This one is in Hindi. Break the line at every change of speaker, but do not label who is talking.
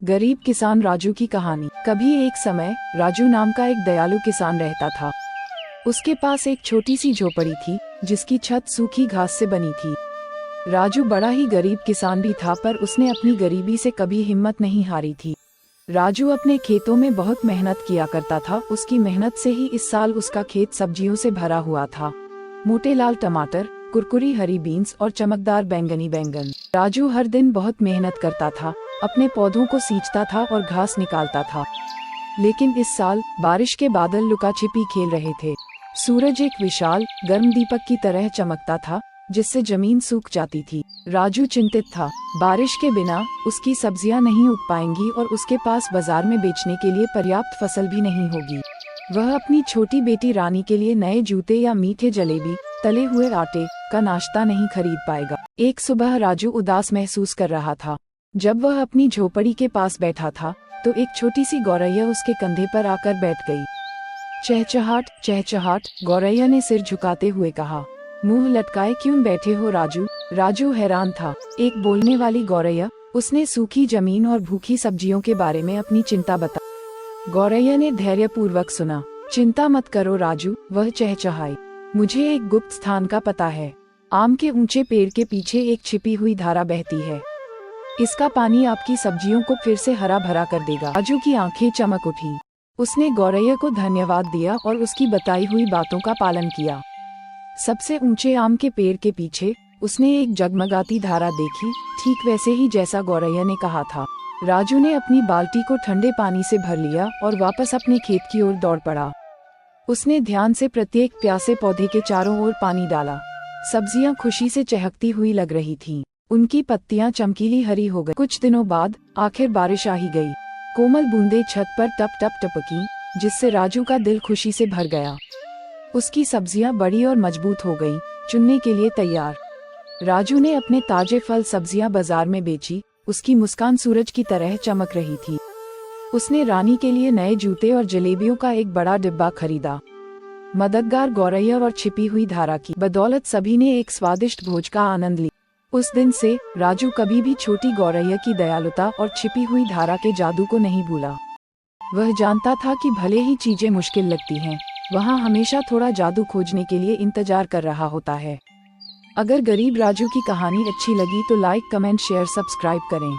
गरीब किसान राजू की कहानी। कभी एक समय राजू नाम का एक दयालु किसान रहता था। उसके पास एक छोटी सी झोपड़ी थी जिसकी छत सूखी घास से बनी थी। राजू बड़ा ही गरीब किसान भी था, पर उसने अपनी गरीबी से कभी हिम्मत नहीं हारी थी। राजू अपने खेतों में बहुत मेहनत किया करता था। उसकी मेहनत से ही इस साल उसका खेत सब्जियों से भरा हुआ था। मोटे लाल टमाटर, कुरकुरी हरी बीन्स और चमकदार बैंगनी बैंगन। राजू हर दिन बहुत मेहनत करता था, अपने पौधों को सींचता था और घास निकालता था। लेकिन इस साल बारिश के बादल लुका छिपी खेल रहे थे। सूरज एक विशाल गर्म दीपक की तरह चमकता था जिससे जमीन सूख जाती थी। राजू चिंतित था। बारिश के बिना उसकी सब्जियां नहीं उग पाएंगी और उसके पास बाजार में बेचने के लिए पर्याप्त फसल भी नहीं होगी। वह अपनी छोटी बेटी रानी के लिए नए जूते या मीठे जलेबी, तले हुए आटे का नाश्ता नहीं खरीद पाएगा। एक सुबह राजू उदास महसूस कर रहा था। जब वह अपनी झोपड़ी के पास बैठा था तो एक छोटी सी गौरैया उसके कंधे पर आकर बैठ गई। चहचहाट चहचहाट, गौरैया ने सिर झुकाते हुए कहा। मुंह लटकाए क्यों बैठे हो राजू? राजू हैरान था। एक बोलने वाली गौरैया। उसने सूखी जमीन और भूखी सब्जियों के बारे में अपनी चिंता बता। गौरैया ने धैर्यपूर्वक सुना। चिंता मत करो राजू, वह चहचहाई। मुझे एक गुप्त स्थान का पता है। आम के ऊंचे पेड़ के पीछे एक छिपी हुई धारा बहती है। इसका पानी आपकी सब्जियों को फिर से हरा भरा कर देगा। राजू की आंखें चमक उठी। उसने गौरैया को धन्यवाद दिया और उसकी बताई हुई बातों का पालन किया। सबसे ऊंचे आम के पेड़ के पीछे उसने एक जगमगाती धारा देखी, ठीक वैसे ही जैसा गौरैया ने कहा था। राजू ने अपनी बाल्टी को ठंडे पानी से भर लिया और वापस अपने खेत की ओर दौड़ पड़ा। उसने ध्यान से प्रत्येक प्यासे पौधे के चारों ओर पानी डाला। सब्जियां खुशी से चहकती हुई लग रही थीं। उनकी पत्तियां चमकीली हरी हो गई। कुछ दिनों बाद आखिर बारिश आ ही गई। कोमल बूंदें छत पर टप टप टपकी, जिससे राजू का दिल खुशी से भर गया। उसकी सब्जियां बड़ी और मजबूत हो गईं, चुनने के लिए तैयार। राजू ने अपने ताजे फल सब्जियां बाजार में बेची। उसकी मुस्कान सूरज की तरह चमक रही थी। उसने रानी के लिए नए जूते और जलेबियों का एक बड़ा डिब्बा खरीदा। मददगार गौरैया और छिपी हुई धारा की बदौलत सभी ने एक स्वादिष्ट भोज का आनंद लिया। उस दिन से राजू कभी भी छोटी गौरैया की दयालुता और छिपी हुई धारा के जादू को नहीं भूला। वह जानता था कि भले ही चीजें मुश्किल लगती हैं, वहाँ हमेशा थोड़ा जादू खोजने के लिए इंतजार कर रहा होता है। अगर गरीब राजू की कहानी अच्छी लगी तो लाइक, कमेंट, शेयर, सब्सक्राइब करें।